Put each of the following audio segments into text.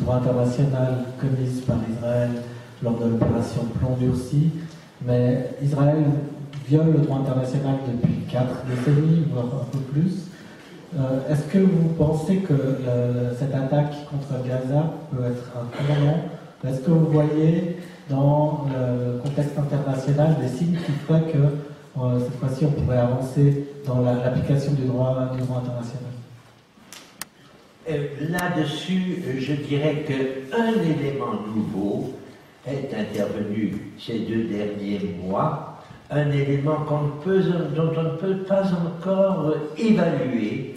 droit international commise par Israël lors de l'opération Plomb durci, mais Israël viole le droit international depuis 4 décennies, voire un peu plus. Est-ce que vous pensez que cette attaque contre Gaza peut être un tournant? Est-ce que vous voyez dans le contexte international des signes qui feraient que cette fois-ci on pourrait avancer dans l'application du droit international? Là-dessus, je dirais qu'un élément nouveau est intervenu ces 2 derniers mois, un élément dont on ne peut pas encore évaluer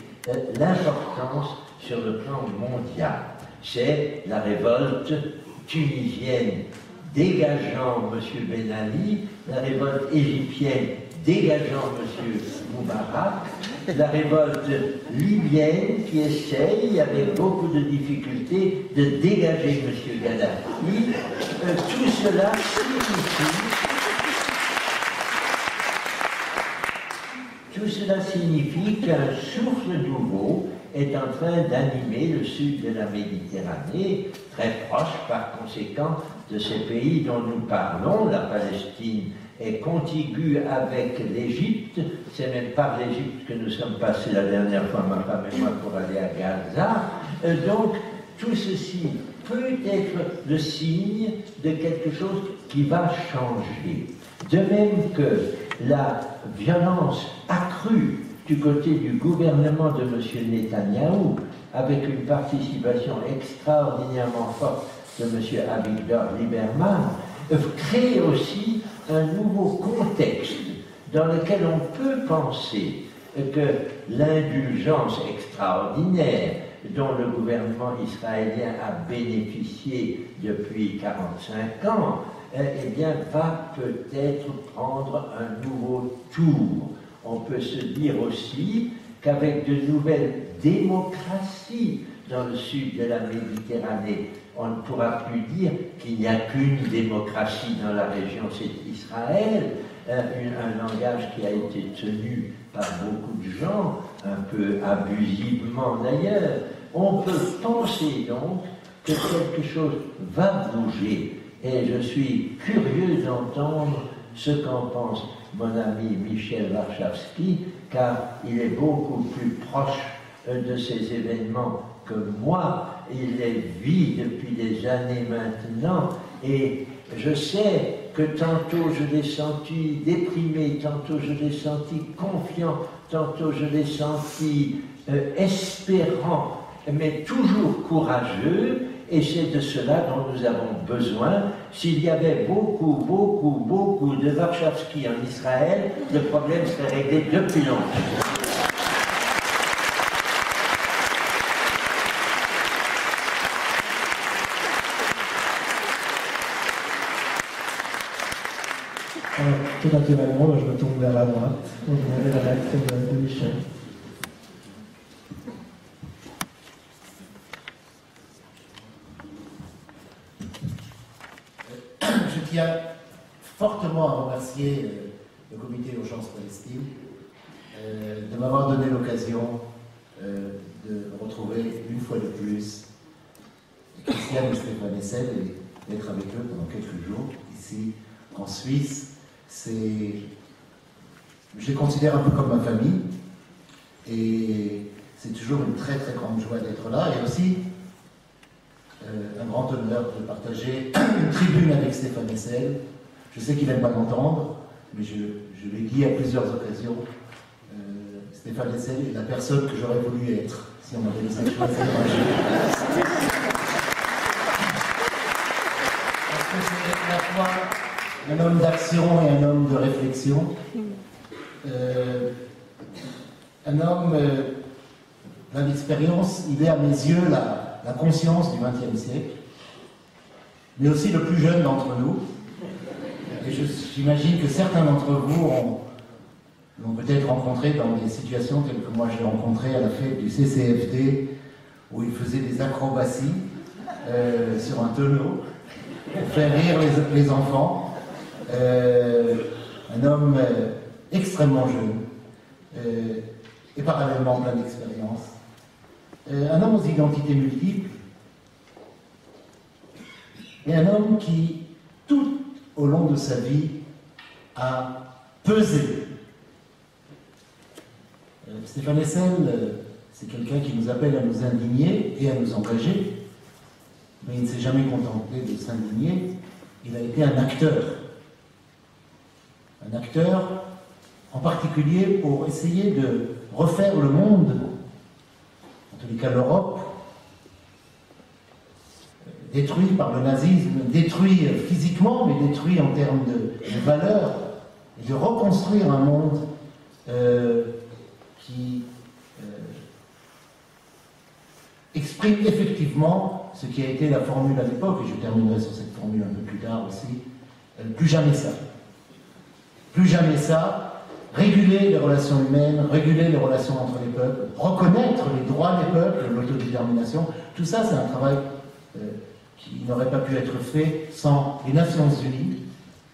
l'importance sur le plan mondial. C'est la révolte tunisienne dégageant M. Ben Ali, la révolte égyptienne dégageant M. Moubarak, la révolte libyenne qui essaye, avec beaucoup de difficultés, de dégager M. Kadhafi. Tout cela signifie qu'un souffle nouveau est en train d'animer le sud de la Méditerranée, très proche par conséquent de ces pays dont nous parlons. La Palestine est contiguë avec l'Égypte, c'est même par l'Égypte que nous sommes passés la dernière fois, ma femme et moi, pour aller à Gaza. Donc, tout ceci peut être le signe de quelque chose qui va changer. De même que la violence accrue du côté du gouvernement de M. Netanyahou, avec une participation extraordinairement forte de M. Avigdor Lieberman, crée aussi un nouveau contexte dans lequel on peut penser que l'indulgence extraordinaire dont le gouvernement israélien a bénéficié depuis 45 ans, eh bien, va peut-être prendre un nouveau tour. On peut se dire aussi qu'avec de nouvelles démocraties dans le sud de la Méditerranée, on ne pourra plus dire qu'il n'y a qu'une démocratie dans la région, c'est Israël, un langage qui a été tenu par beaucoup de gens, un peu abusivement d'ailleurs. On peut penser donc que quelque chose va bouger, et je suis curieux d'entendre ce qu'en pense mon ami Michel Warszawski, car il est beaucoup plus proche de ces événements que moi. Il les vit depuis des années maintenant, et je sais que tantôt je l'ai senti déprimé, tantôt je l'ai senti confiant, tantôt je l'ai senti espérant, mais toujours courageux, et c'est de cela dont nous avons besoin. S'il y avait beaucoup de Warszawski en Israël, le problème serait réglé depuis longtemps. Alors, tout naturellement, je me tourne vers la droite pour demander la réaction de Michel. Je tiens fortement à remercier le Comité Urgence Palestine de m'avoir donné l'occasion de retrouver une fois de plus Christiane et Stéphane Hessel et d'être avec eux pendant quelques jours ici en Suisse. Je les considère un peu comme ma famille, et c'est toujours une très grande joie d'être là, et aussi un grand honneur de partager une tribune avec Stéphane Hessel. Je sais qu'il n'aime pas l'entendre, mais je l'ai dit à plusieurs occasions. Stéphane Hessel est la personne que j'aurais voulu être si on m'avait laissé choisir un jour. Parce que c'est à la fois un homme d'action et un homme de réflexion. Un homme plein d'expérience. Il est à mes yeux la conscience du XXe siècle, mais aussi le plus jeune d'entre nous. Et j'imagine que certains d'entre vous l'ont peut-être rencontré dans des situations telles que moi j'ai rencontré à la fête du CCFD, où il faisait des acrobaties sur un tonneau pour faire rire les enfants. Un homme extrêmement jeune et parallèlement plein d'expérience. Un homme aux identités multiples, et un homme qui, tout au long de sa vie, a pesé. Stéphane Hessel, c'est quelqu'un qui nous appelle à nous indigner et à nous engager, mais il ne s'est jamais contenté de s'indigner, il a été un acteur. Un acteur, en particulier pour essayer de refaire le monde, en tous les cas l'Europe, détruit par le nazisme, détruit physiquement, mais détruit en termes de valeurs, et de reconstruire un monde qui exprime effectivement ce qui a été la formule à l'époque, et je terminerai sur cette formule un peu plus tard aussi, plus jamais ça. Plus jamais ça, réguler les relations humaines, réguler les relations entre les peuples, reconnaître les droits des peuples, l'autodétermination, tout ça c'est un travail qui n'aurait pas pu être fait sans les Nations Unies,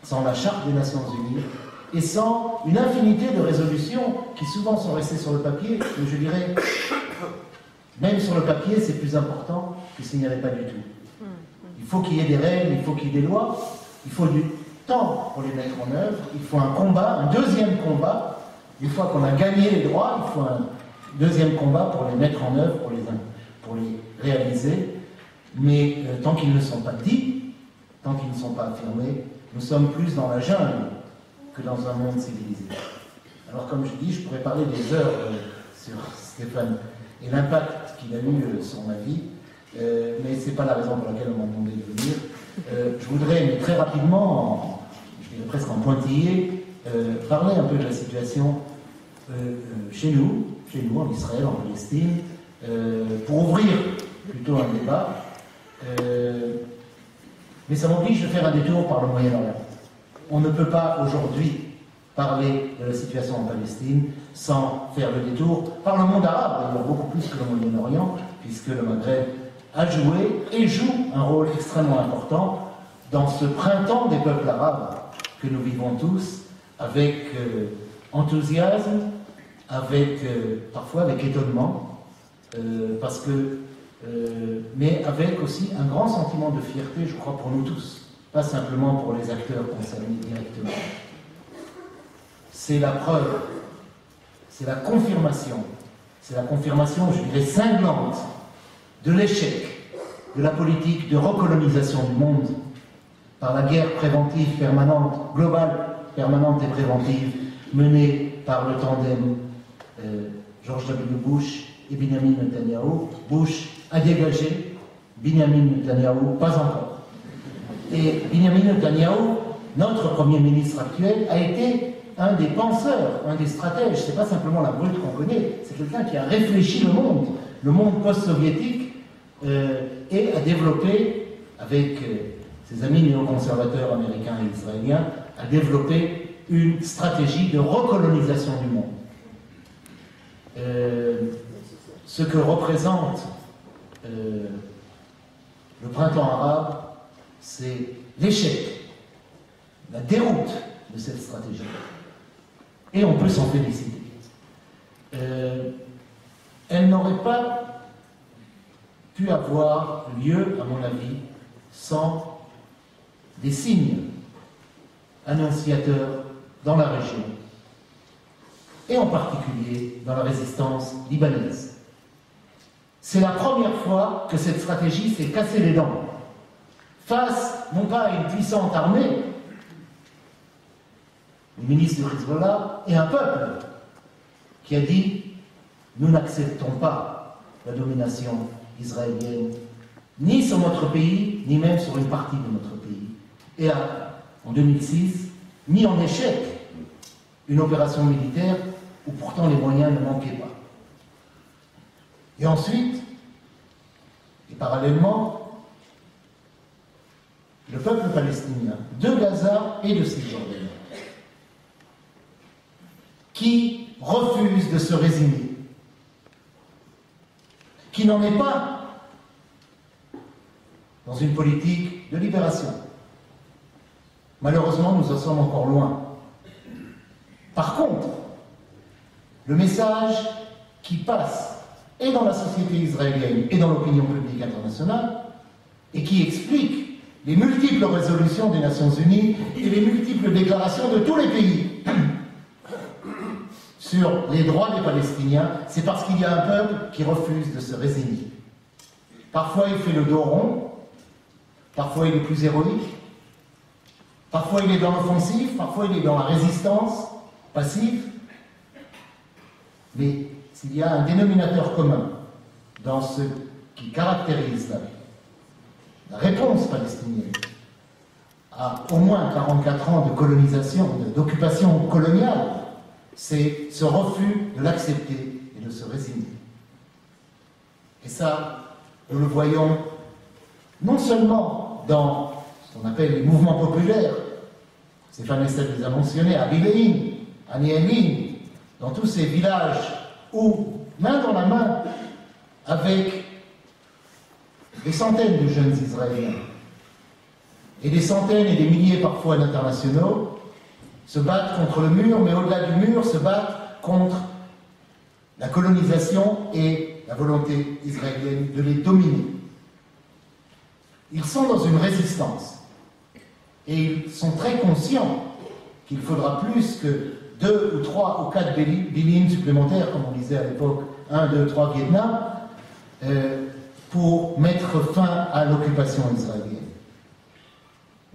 sans la Charte des Nations Unies, et sans une infinité de résolutions qui souvent sont restées sur le papier, mais je dirais, même sur le papier, c'est plus important que s'il n'y avait pas du tout. Il faut qu'il y ait des règles, il faut qu'il y ait des lois, il faut du temps pour les mettre en œuvre, il faut un combat, un deuxième combat. Une fois qu'on a gagné les droits, il faut un deuxième combat pour les mettre en œuvre, pour les réaliser. Mais tant qu'ils ne sont pas dits, tant qu'ils ne sont pas affirmés, nous sommes plus dans la jungle que dans un monde civilisé. Alors comme je dis, je pourrais parler des heures sur Stéphane et l'impact qu'il a eu sur ma vie, mais ce n'est pas la raison pour laquelle on m'a demandé de venir. Je voudrais, mais très rapidement, je dirais presque en pointillé, parler un peu de la situation chez nous en Israël, en Palestine, pour ouvrir plutôt un débat. Mais ça m'oblige de faire un détour par le Moyen-Orient. On ne peut pas aujourd'hui parler de la situation en Palestine sans faire le détour par le monde arabe, d'ailleurs beaucoup plus que le Moyen-Orient, puisque le Maghreb a joué et joue un rôle extrêmement important dans ce printemps des peuples arabes que nous vivons tous, avec enthousiasme, parfois avec étonnement, mais avec aussi un grand sentiment de fierté, je crois, pour nous tous, pas simplement pour les acteurs concernés directement. C'est la preuve, c'est la confirmation, je dirais, cinglante de l'échec de la politique de recolonisation du monde par la guerre préventive permanente, globale, permanente et préventive, menée par le tandem George W. Bush et Benjamin Netanyahu. Bush a dégagé, Benjamin Netanyahu pas encore. Et Benjamin Netanyahu, notre Premier ministre actuel, a été un des penseurs, un des stratèges. C'est pas simplement la brute qu'on connaît, c'est quelqu'un qui a réfléchi le monde post-soviétique, et a développé, avec ses amis néoconservateurs américains et israéliens, a développé une stratégie de recolonisation du monde. Ce que représente le printemps arabe, c'est l'échec, la déroute de cette stratégie. Et on peut s'en féliciter. Elle n'aurait pas pu avoir lieu, à mon avis, sans des signes annonciateurs dans la région, et en particulier dans la résistance libanaise. C'est la première fois que cette stratégie s'est cassée les dents, face non pas à une puissante armée, le ministre du Hezbollah, et un peuple qui a dit « Nous n'acceptons pas la domination israélienne, ni sur notre pays, ni même sur une partie de notre pays. » Et en 2006, mis en échec une opération militaire où pourtant les moyens ne manquaient pas. Et ensuite, et parallèlement, le peuple palestinien de Gaza et de Cisjordanie, qui refuse de se résigner, qui n'en est pas dans une politique de libération. Malheureusement, nous en sommes encore loin. Par contre, le message qui passe, et dans la société israélienne, et dans l'opinion publique internationale, et qui explique les multiples résolutions des Nations Unies et les multiples déclarations de tous les pays sur les droits des Palestiniens, c'est parce qu'il y a un peuple qui refuse de se résigner. Parfois il fait le dos rond, parfois il est plus héroïque, parfois il est dans l'offensive, parfois il est dans la résistance passive. Mais s'il y a un dénominateur commun dans ce qui caractérise la réponse palestinienne à au moins 44 ans de colonisation, d'occupation coloniale, c'est ce refus de l'accepter et de se résigner. Et ça, nous le voyons non seulement dans ce qu'on appelle les mouvements populaires, Stéphane Estelle les a mentionnés, à Biléine, à Néhémine, dans tous ces villages où, main dans la main, avec des centaines de jeunes Israéliens et des centaines et des milliers parfois d'internationaux, se battent contre le mur, mais au-delà du mur, se battent contre la colonisation et la volonté israélienne de les dominer. Ils sont dans une résistance et ils sont très conscients qu'il faudra plus que 2 ou 3 ou 4 Bilim supplémentaires, comme on disait à l'époque, 1, 2, 3 Vietnam, pour mettre fin à l'occupation israélienne.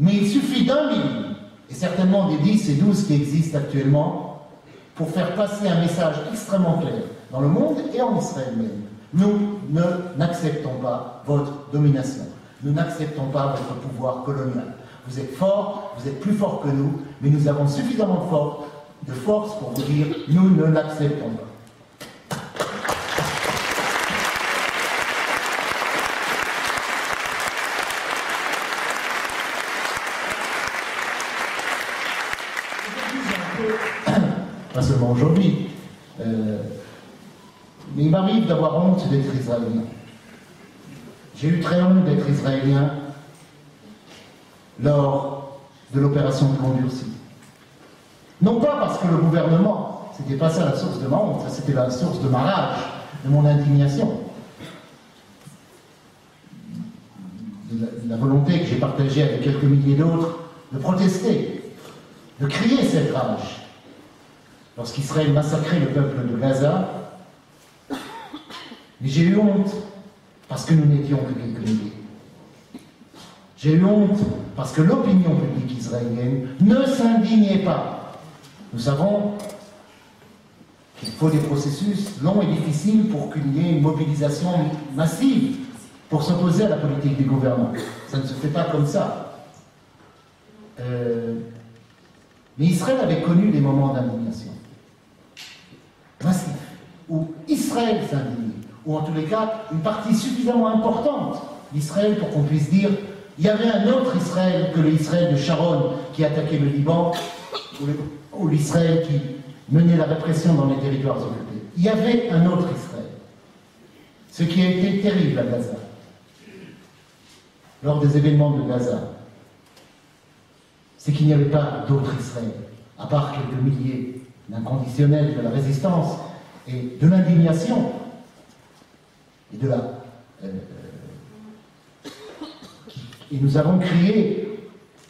Mais il suffit d'un Bilim, et certainement des 10 et 12 qui existent actuellement, pour faire passer un message extrêmement clair dans le monde et en Israël même. Nous n'acceptons pas votre domination. Nous n'acceptons pas votre pouvoir colonial. Vous êtes forts, vous êtes plus forts que nous, mais nous avons suffisamment de force pour vous dire nous ne l'acceptons pas. Pas seulement aujourd'hui, mais il m'arrive d'avoir honte d'être israélien. J'ai eu très honte d'être israélien lors de l'opération Plomb Durci. Non pas parce que le gouvernement, c'était pas ça la source de ma honte, ça c'était la source de ma rage, de mon indignation, de la volonté que j'ai partagée avec quelques milliers d'autres de protester, de crier cette rage. Lorsqu'Israël massacrait le peuple de Gaza, mais j'ai eu honte parce que nous n'étions que quelques milliers. J'ai eu honte parce que l'opinion publique israélienne ne s'indignait pas. Nous savons qu'il faut des processus longs et difficiles pour qu'il y ait une mobilisation massive pour s'opposer à la politique du gouvernement. Ça ne se fait pas comme ça. Mais Israël avait connu des moments d'indignation massifs, où Israël s'indignait, ou en tous les cas, une partie suffisamment importante d'Israël pour qu'on puisse dire il y avait un autre Israël que l'Israël de Sharon qui attaquait le Liban, ou l'Israël qui menait la répression dans les territoires occupés. Il y avait un autre Israël. Ce qui a été terrible à Gaza, lors des événements de Gaza, c'est qu'il n'y avait pas d'autre Israël, à part quelques milliers d'inconditionnels de la résistance et de l'indignation et de la... et nous avons crié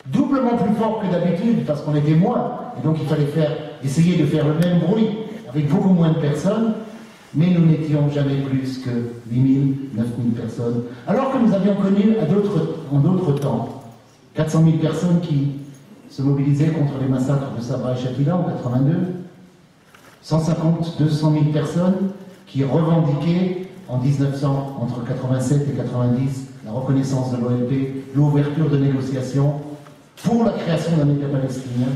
doublement plus fort que d'habitude parce qu'on était moins, et donc il fallait essayer de faire le même bruit avec beaucoup moins de personnes, mais nous n'étions jamais plus que 8 000, 9 000 personnes, alors que nous avions connu en d'autres temps 400 000 personnes qui se mobilisaient contre les massacres de Sabra et Shatila en 82, 150, 200 000 personnes qui revendiquaient en 1900, entre 87 et 90, la reconnaissance de l'OLP, l'ouverture de négociations pour la création d'un État palestinien.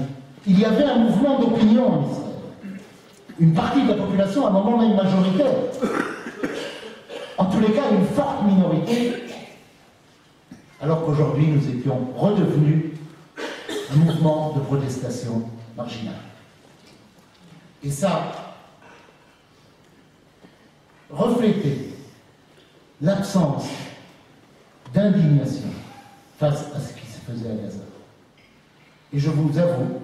Il y avait un mouvement d'opinion en Israël. Une partie de la population, à un moment même majoritaire. En tous les cas, une forte minorité, alors qu'aujourd'hui nous étions redevenus un mouvement de protestation marginal. Et ça reflétait l'absence d'indignation face à ce qui se faisait à Gaza. Et je vous avoue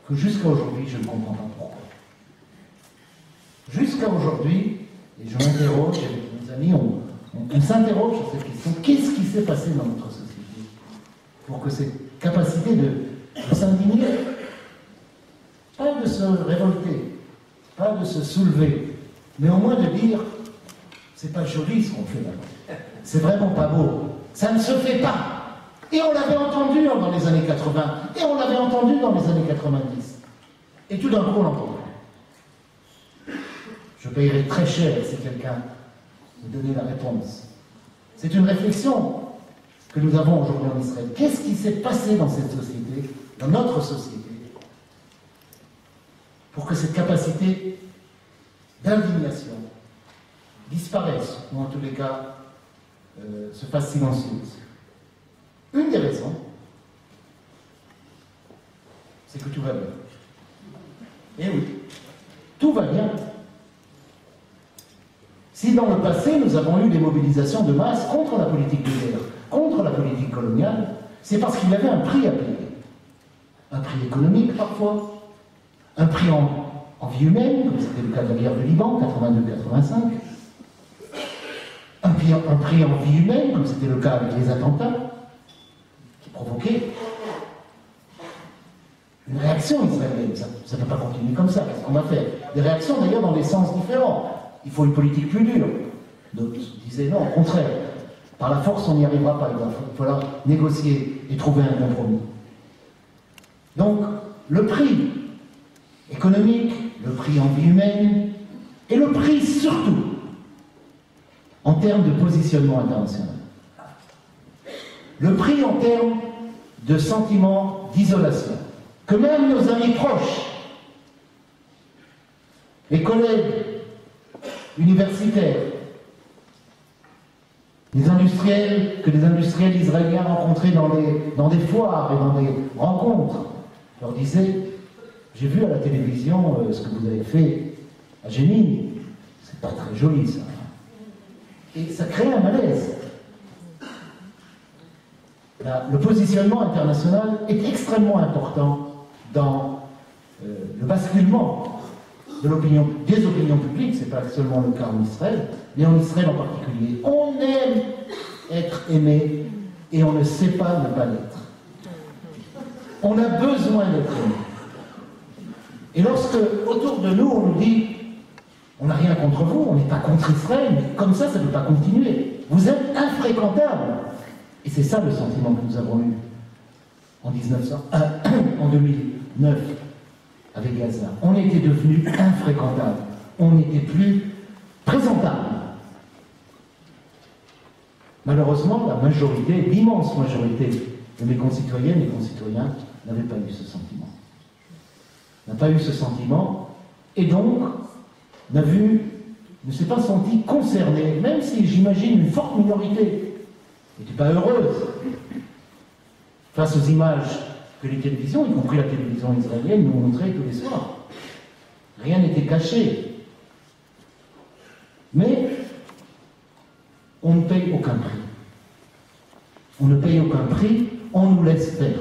que jusqu'à aujourd'hui, je ne comprends pas pourquoi. Jusqu'à aujourd'hui, et je m'interroge avec mes amis, on s'interroge sur cette question, qu'est-ce qui s'est passé dans notre société? pour que cette capacité de s'indigner, pas de se révolter, pas de se soulever, mais au moins de dire c'est pas joli ce qu'on fait là, c'est vraiment pas beau, ça ne se fait pas. Et on l'avait entendu dans les années 80, et on l'avait entendu dans les années 90. Et tout d'un coup on l'entend. Je payerai très cher si quelqu'un me donnait la réponse. C'est une réflexion que nous avons aujourd'hui en Israël. Qu'est-ce qui s'est passé dans cette société, dans notre société, pour que cette capacité d'indignation disparaisse, ou en tous les cas se fasse silencieuse? Une des raisons, c'est que tout va bien. Eh oui, tout va bien. Si dans le passé, nous avons eu des mobilisations de masse contre la politique de guerre, contre la politique coloniale, c'est parce qu'il y avait un prix à payer. Un prix économique parfois, un prix en vie humaine, comme c'était le cas de la guerre du Liban, 82-85, un prix en vie humaine, comme c'était le cas avec les attentats, qui provoquaient une réaction israélienne. Ça ne peut pas continuer comme ça. Qu'est-ce qu'on va faire? Des réactions d'ailleurs dans des sens différents. Il faut une politique plus dure. D'autres disaient non, au contraire. Par la force, on n'y arrivera pas. Il va falloir négocier et trouver un compromis. Donc, le prix économique, le prix en vie humaine, et le prix surtout en termes de positionnement international. Le prix en termes de sentiment d'isolation. Que même nos amis proches, les collègues universitaires, les industriels, que les industriels israéliens rencontraient dans des foires et dans des rencontres, leur disaient: j'ai vu à la télévision ce que vous avez fait à Jenin, c'est pas très joli ça. Et ça crée un malaise. Le positionnement international est extrêmement important dans le basculement des opinions publiques. Ce n'est pas seulement le cas en Israël, mais en Israël en particulier. On aime être aimé et on ne sait pas ne pas l'être. On a besoin d'être aimé. Et lorsque, autour de nous, on nous dit: on n'a rien contre vous, on n'est pas contre Israël, mais comme ça ne peut pas continuer. Vous êtes infréquentables. Et c'est ça le sentiment que nous avons eu en 2009 avec Gaza. On était devenus infréquentables. On n'était plus présentables. Malheureusement, la majorité, l'immense majorité de mes concitoyennes et concitoyens n'avaient pas eu ce sentiment. N'a pas eu ce sentiment, et donc ne s'est pas senti concerné, même si j'imagine une forte minorité n'était pas heureuse face aux images que les télévisions, y compris la télévision israélienne, nous montraient tous les soirs. Rien n'était caché. Mais on ne paye aucun prix. On ne paye aucun prix, on nous laisse faire.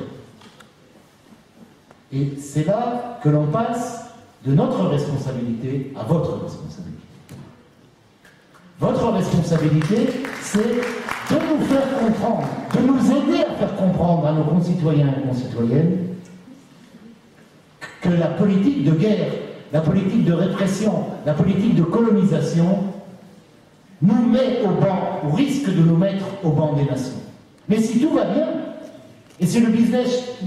Et c'est là que l'on passe de notre responsabilité à votre responsabilité. Votre responsabilité, c'est de nous faire comprendre, de nous aider à faire comprendre à nos concitoyens et concitoyennes que la politique de guerre, la politique de répression, la politique de colonisation nous met ou risque de nous mettre au banc des nations. Mais si tout va bien, et si le business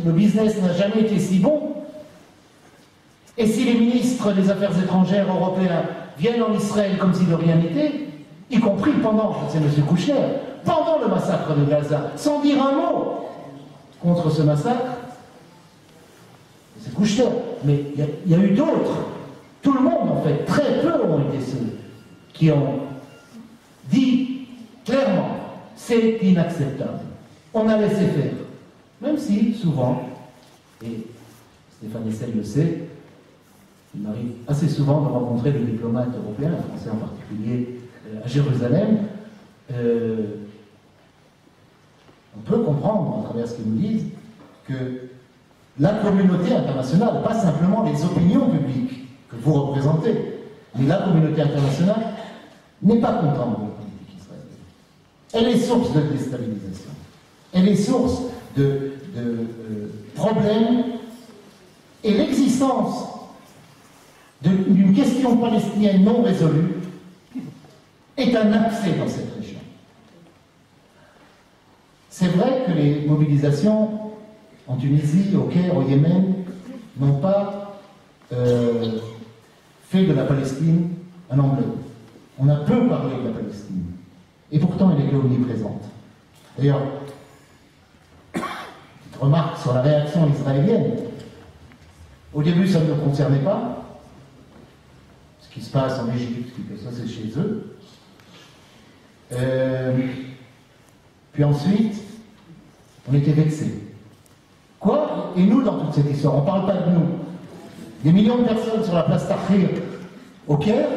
n'a jamais été si bon, et si les ministres des Affaires étrangères européens viennent en Israël comme si de rien n'était, y compris c'est M. Kouchner, pendant le massacre de Gaza, sans dire un mot contre ce massacre, c'est Kouchner, mais il y a eu d'autres. Tout le monde, en fait, très peu ont été ceux qui ont dit clairement: c'est inacceptable. On a laissé faire. Même si, souvent, et Stéphane Hessel le sait, il m'arrive assez souvent de rencontrer des diplomates européens, les Français en particulier, à Jérusalem. On peut comprendre, à travers ce qu'ils nous disent, que la communauté internationale, pas simplement les opinions publiques que vous représentez, mais la communauté internationale n'est pas contente de la politique israélienne. Elle est source de déstabilisation. Elle est source de problèmes, et l'existence d'une question palestinienne non résolue est un accès dans cette région. C'est vrai que les mobilisations en Tunisie, au Caire, au Yémen, n'ont pas fait de la Palestine un emblème. On a peu parlé de la Palestine. Et pourtant, elle était omniprésente. D'ailleurs, petite remarque sur la réaction israélienne. Au début, ça ne nous concernait pas. Ce qui se passe en Égypte, ça c'est chez eux. Puis ensuite, on était vexés. Quoi? Et nous, dans toute cette histoire, on ne parle pas de nous. Des millions de personnes sur la place Tahrir au Caire,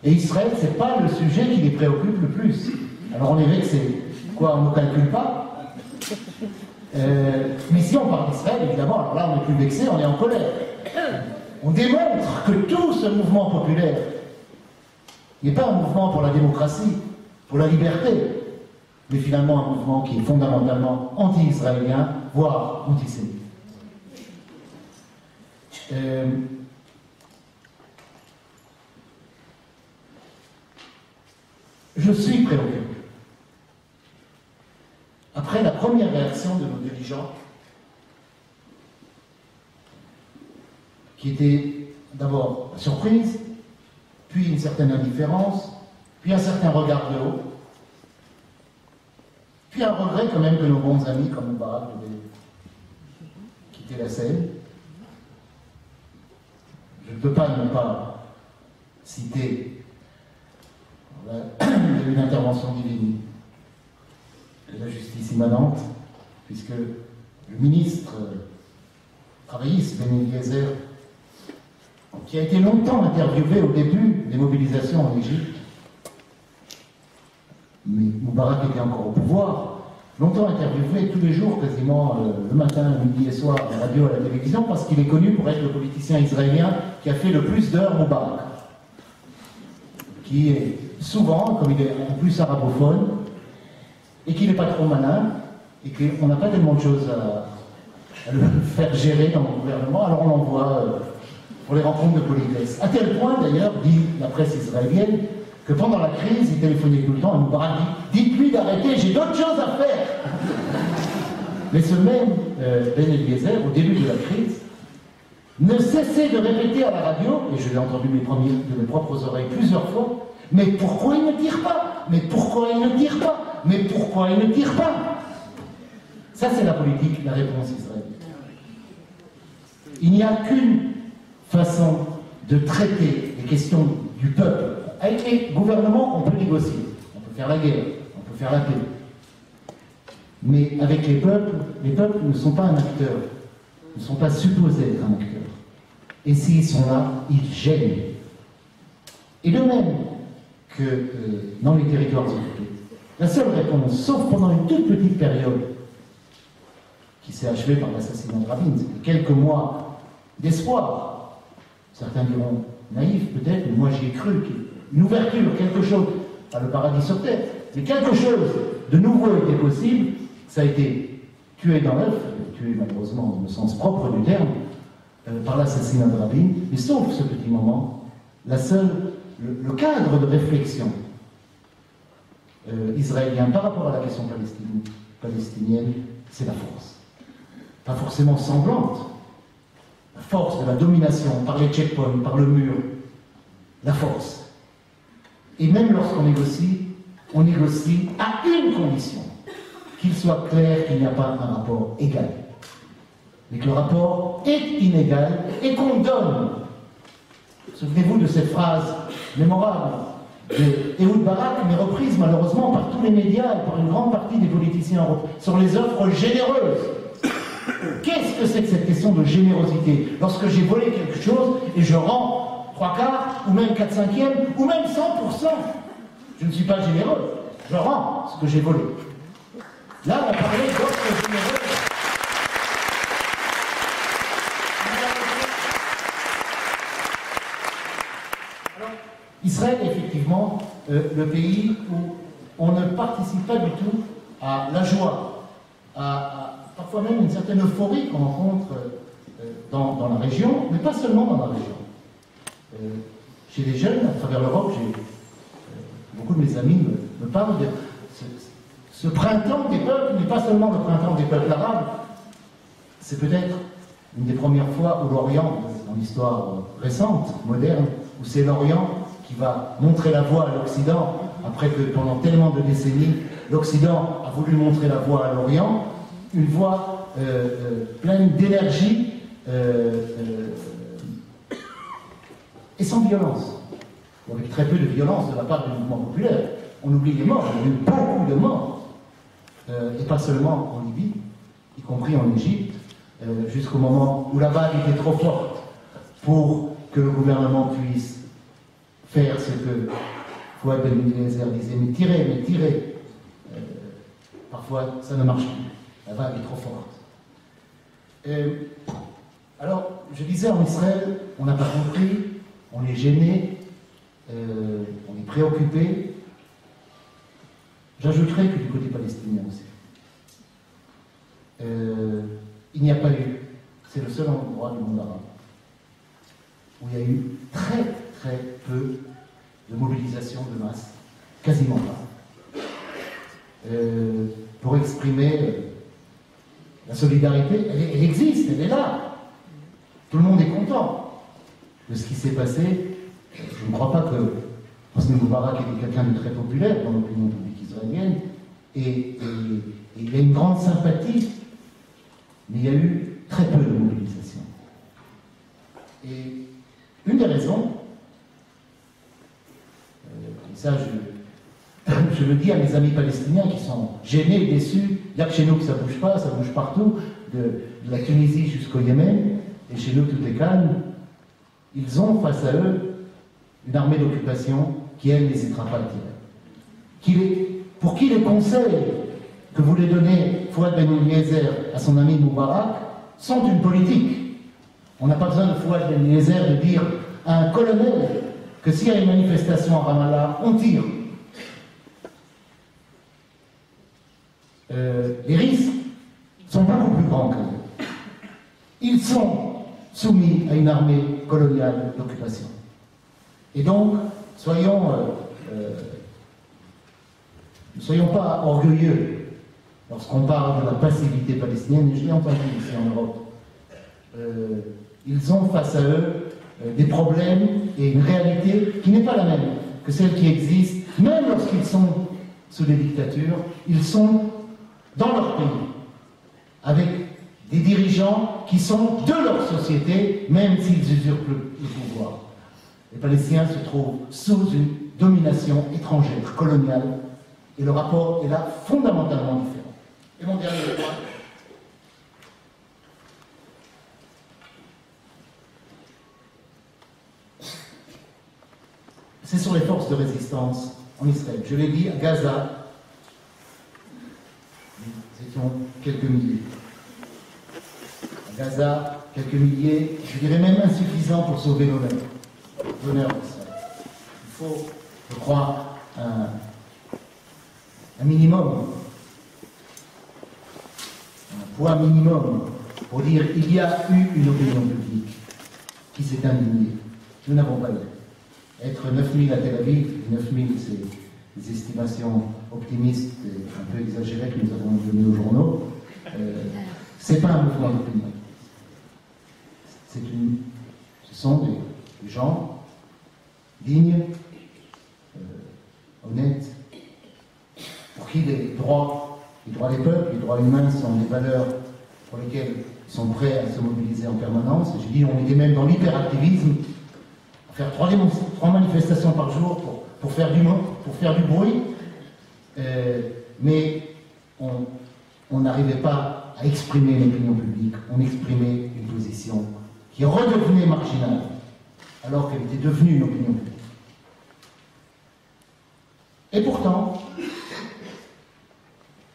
et Israël, ce n'est pas le sujet qui les préoccupe le plus. Alors on est vexés. Quoi, on ne nous calcule pas? Mais si on parle d'Israël, évidemment, alors là on n'est plus vexés, on est en colère. On démontre que tout ce mouvement populaire n'est pas un mouvement pour la démocratie, pour la liberté, mais finalement un mouvement qui est fondamentalement anti-israélien, voire antisémite. Je suis préoccupé. Après la première réaction de nos dirigeants, qui était d'abord la surprise, puis une certaine indifférence, puis un certain regard de haut, puis un regret quand même que nos bons amis comme Moubarak devaient quitter la scène. Je ne peux pas ne pas citer une intervention divine de la justice immanente, puisque le ministre travailliste Ben Eliezer, qui a été longtemps interviewé au début des mobilisations en Égypte, mais Moubarak était encore au pouvoir, longtemps interviewé tous les jours, quasiment le matin, le midi et soir, à la radio, à la télévision, parce qu'il est connu pour être le politicien israélien qui a fait le plus d'heures Moubarak, qui est souvent, comme il est en plus arabophone, et qu'il n'est pas trop malin, et qu'on n'a pas tellement de choses à le faire gérer dans le gouvernement, alors on l'envoie pour les rencontres de politesse. À tel point, d'ailleurs, dit la presse israélienne, que pendant la crise, il téléphonait tout le temps à Moubarak, dites-lui d'arrêter, j'ai d'autres choses à faire. Mais ce même Ben Eliezer, au début de la crise, ne cessait de répéter à la radio, et je l'ai entendu de mes propres oreilles plusieurs fois, mais pourquoi il ne tire pas? Mais pourquoi il ne tire pas? Mais pourquoi il ne tire pas? Ça, c'est la politique, la réponse israélienne. Il n'y a qu'une façon de traiter les questions du peuple. Avec les gouvernements, on peut négocier, on peut faire la guerre, on peut faire la paix. Mais avec les peuples ne sont pas un acteur, ne sont pas supposés être un acteur. Et s'ils sont là, ils gênent. Et de même que dans les territoires occupés, la seule réponse, sauf pendant une toute petite période, qui s'est achevée par l'assassinat de Rabin, c'était quelques mois d'espoir, certains diront naïf peut-être, mais moi j'y ai cru, une ouverture, quelque chose, pas le paradis sur terre, mais quelque chose de nouveau était possible, ça a été tué dans l'œuf, tué malheureusement dans le sens propre du terme, par l'assassinat de Rabin, mais sauf ce petit moment, le cadre de réflexion israélien par rapport à la question palestinienne, c'est la force. Pas forcément sanglante, la force de la domination par les checkpoints, par le mur, la force. Et même lorsqu'on négocie, on négocie à une condition, qu'il soit clair qu'il n'y a pas un rapport égal. Mais que le rapport est inégal et qu'on donne. Souvenez-vous de cette phrase mémorable de Ehud Barak, mais reprise malheureusement par tous les médias et par une grande partie des politiciens européens, sur les offres généreuses. Qu'est-ce que c'est que cette question de générosité? Lorsque j'ai volé quelque chose et je rends 3/4, ou même 4/5, ou même 100%, je ne suis pas généreux. Je rends ce que j'ai volé. Là, on parlait d'offres généreuses. Israël est effectivement le pays où on ne participe pas du tout à la joie, à parfois même une certaine euphorie qu'on rencontre dans la région, mais pas seulement dans la région. Chez les jeunes, à travers l'Europe, beaucoup de mes amis me parlent de ce printemps des peuples, n'est pas seulement le printemps des peuples arabes, c'est peut-être une des premières fois où l'Orient, dans l'histoire récente, moderne, où c'est l'Orient qui va montrer la voie à l'Occident, après que pendant tellement de décennies, l'Occident a voulu montrer la voie à l'Orient, une voie pleine d'énergie et sans violence, ou avec très peu de violence de la part du mouvement populaire. On oublie les morts, il y a eu beaucoup de morts, et pas seulement en Libye, y compris en Égypte, jusqu'au moment où la vague était trop forte pour que le gouvernement puisse faire ce que Fouad Ben Eliezer disait, mais tirez. Parfois, ça ne marche plus. La vague est trop forte. Alors, je disais, en Israël, on n'a pas compris, on est gêné, on est préoccupé. J'ajouterais que du côté palestinien aussi. Il n'y a pas eu, c'est le seul endroit du monde arabe où il y a eu très peu de mobilisation de masse, quasiment pas, pour exprimer la solidarité. Elle existe, elle est là. Tout le monde est content de ce qui s'est passé. Je ne crois pas que Hosni Moubarak était quelqu'un de très populaire dans l'opinion publique israélienne, et il y a une grande sympathie, mais il y a eu très peu de mobilisation. Et une des raisons, et ça je le dis à mes amis palestiniens qui sont gênés et déçus, il n'y a que chez nous que ça ne bouge pas, ça bouge partout, de la Tunisie jusqu'au Yémen, et chez nous tout est calme. Ils ont face à eux une armée d'occupation qui, elle, n'hésitera pas à tirer. Pour qui les conseils que voulait donner Fouad Ben Eliezer à son ami Moubarak sont une politique. On n'a pas besoin de Fouad Ben Eliezer de dire à un colonel que s'il y a une manifestation à Ramallah, on tire. Les risques sont beaucoup plus grands que eux. Ils sont soumis à une armée coloniale d'occupation. Et donc, ne soyons pas orgueilleux lorsqu'on parle de la passivité palestinienne, et je l'ai entendu ici en Europe. Ils ont face à eux des problèmes et une réalité qui n'est pas la même que celle qui existe, même lorsqu'ils sont sous des dictatures. Ils sont dans leur pays, avec des dirigeants qui sont de leur société, même s'ils usurpent le pouvoir. Les Palestiniens se trouvent sous une domination étrangère, coloniale, et le rapport est là fondamentalement différent. Et mon dernier point, c'est sur les forces de résistance en Israël. Je l'ai dit, à Gaza, nous étions quelques milliers. À Gaza, quelques milliers, je dirais même insuffisants pour sauver l'honneur d'Israël. Il faut, je crois, un minimum, un poids minimum pour dire il y a eu une opinion publique qui s'est indignée. Nous n'avons pas eu. Être 9000 à Tel Aviv, 9000 c'est des estimations optimistes et un peu exagérées que nous avons données aux journaux, c'est pas un mouvement d'opinion. Ce sont des gens dignes, honnêtes, pour qui les droits des peuples, les droits humains sont des valeurs pour lesquelles ils sont prêts à se mobiliser en permanence. Et je dis, on était même dans l'hyperactivisme, à faire 3 manifestations par jour pour faire du bruit, mais on n'arrivait pas à exprimer l'opinion publique, on exprimait une position qui redevenait marginale, alors qu'elle était devenue une opinion publique. Et pourtant,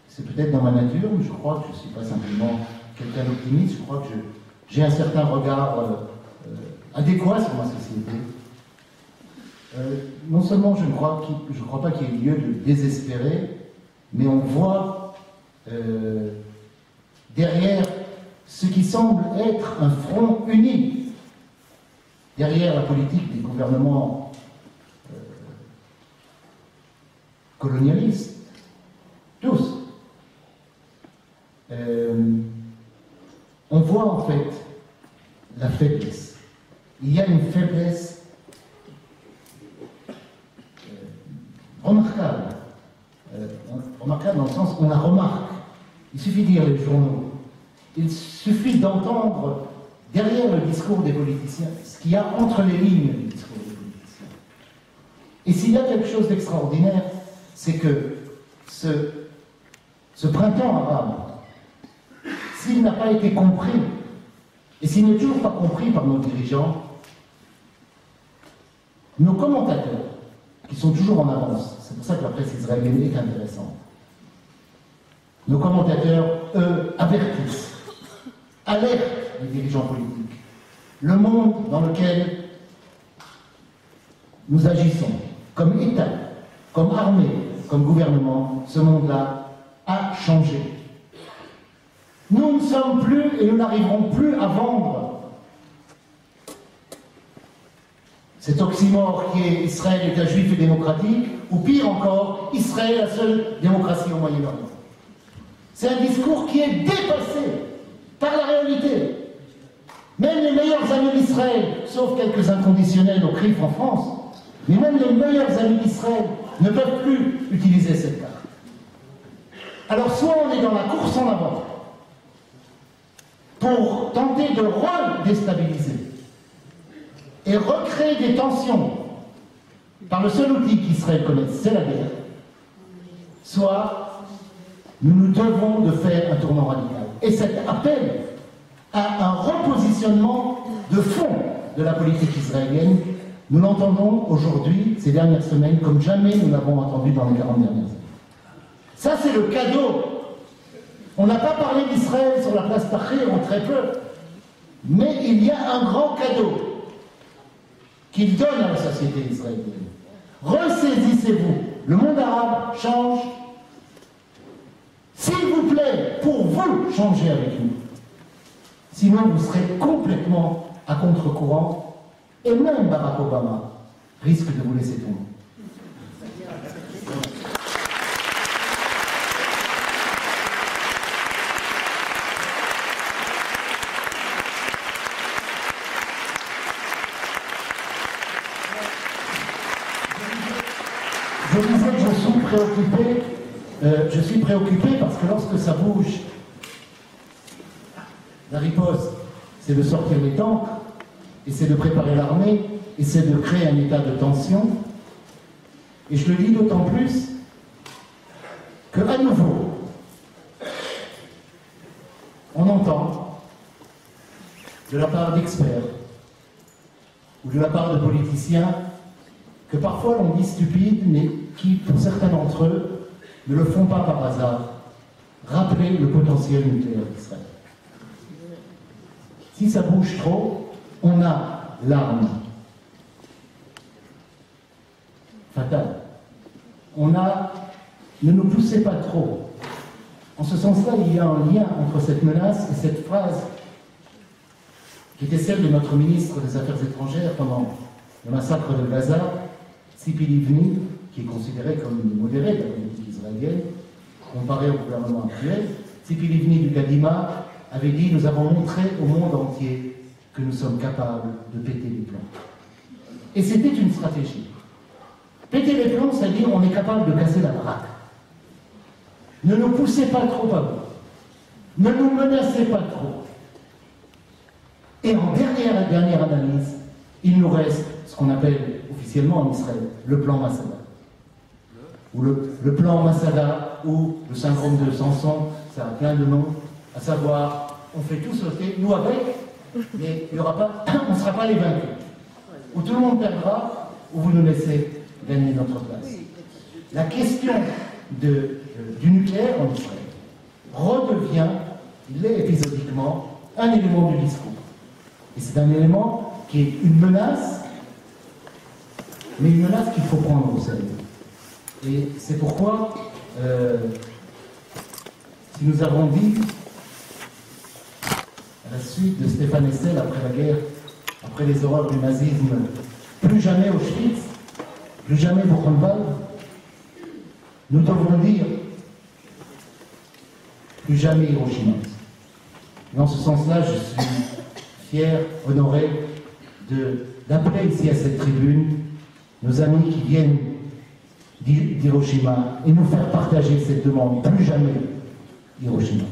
c'est peut-être dans ma nature, mais je crois que je ne suis pas simplement quelqu'un d'optimiste, je crois que j'ai un certain regard adéquat sur ma société. Non seulement je ne crois pas qu'il y ait lieu de désespérer, mais on voit des derrière ce qui semble être un front uni, derrière la politique des gouvernements colonialistes, tous. On voit en fait la faiblesse. Il y a une faiblesse remarquable. Remarquable dans le sens qu'on la remarque. Il suffit de lire les journaux. Il suffit d'entendre derrière le discours des politiciens ce qu'il y a entre les lignes du discours des politiciens. Et s'il y a quelque chose d'extraordinaire, c'est que ce printemps arabe, s'il n'a pas été compris, et s'il n'est toujours pas compris par nos dirigeants, nos commentateurs, qui sont toujours en avance, c'est pour ça que la presse israélienne est intéressante, nos commentateurs, eux, avertissent, alertent les dirigeants politiques. Le monde dans lequel nous agissons, comme État, comme armée, comme gouvernement, ce monde-là a changé. Nous ne sommes plus et nous n'arriverons plus à vendre cet oxymore qui est Israël, État juif et démocratique, ou pire encore, Israël, la seule démocratie au Moyen-Orient. C'est un discours qui est dépassé par la réalité. Même les meilleurs amis d'Israël, sauf quelques inconditionnels au CRIF en France, mais même les meilleurs amis d'Israël ne peuvent plus utiliser cette carte. Alors soit on est dans la course en avant, pour tenter de redéstabiliser et recréer des tensions par le seul outil qu'Israël connaisse, c'est la guerre, soit nous nous devons de faire un tournant radical. Et cet appel à un repositionnement de fond de la politique israélienne, nous l'entendons aujourd'hui, ces dernières semaines, comme jamais nous l'avons entendu dans les 40 dernières années. Ça, c'est le cadeau. On n'a pas parlé d'Israël sur la place Tahrir, ou très peu. Mais il y a un grand cadeau qu'il donne à la société israélienne. Ressaisissez-vous. Le monde arabe change. S'il vous plaît, pour vous, changez avec nous. Sinon, vous serez complètement à contre-courant. Et même Barack Obama risque de vous laisser tomber. Je disais que je suis préoccupé parce que lorsque ça bouge, la riposte, c'est de sortir les tanks, et c'est de préparer l'armée, et c'est de créer un état de tension. Et je le dis d'autant plus que, à nouveau, on entend de la part d'experts ou de la part de politiciens que parfois l'on dit stupides, mais qui, pour certains d'entre eux, ne le font pas par hasard, rappeler le potentiel nucléaire d'Israël. Si ça bouge trop, on a l'arme fatale. On a... Ne nous poussez pas trop. En ce sens-là, il y a un lien entre cette menace et cette phrase qui était celle de notre ministre des Affaires étrangères pendant le massacre de Gaza, Tzipi Livni, qui est considéré comme modéré de la politique israélienne, comparé au gouvernement actuel. Tzipi Livni du Kadima avait dit « Nous avons montré au monde entier que nous sommes capables de péter les plombs. » Et c'était une stratégie. Péter les plombs, c'est-à-dire on est capable de casser la baraque. Ne nous poussez pas trop à bout. Ne nous menacez pas trop. Et en dernière analyse, il nous reste ce qu'on appelle officiellement en Israël le plan Masada. Ou le plan Masada, ou le syndrome de Samson, ça a plein de noms, à savoir, on fait tout sauter, nous avec, mais il y aura pas, on ne sera pas les vaincus. Ou tout le monde perdra, ou vous nous laissez gagner notre place. La question du nucléaire en Israël redevient, il est épisodiquement, un élément du discours. Et c'est un élément qui est une menace, mais une menace qu'il faut prendre au sérieux. Et c'est pourquoi, si nous avons dit la suite de Stéphane Hessel après la guerre, après les horreurs du nazisme, plus jamais Auschwitz, plus jamais Buchenwald, nous devons dire plus jamais Hiroshima. Dans ce sens-là, je suis fier, honoré d'appeler ici à cette tribune nos amis qui viennent d'Hiroshima et nous faire partager cette demande, plus jamais Hiroshima.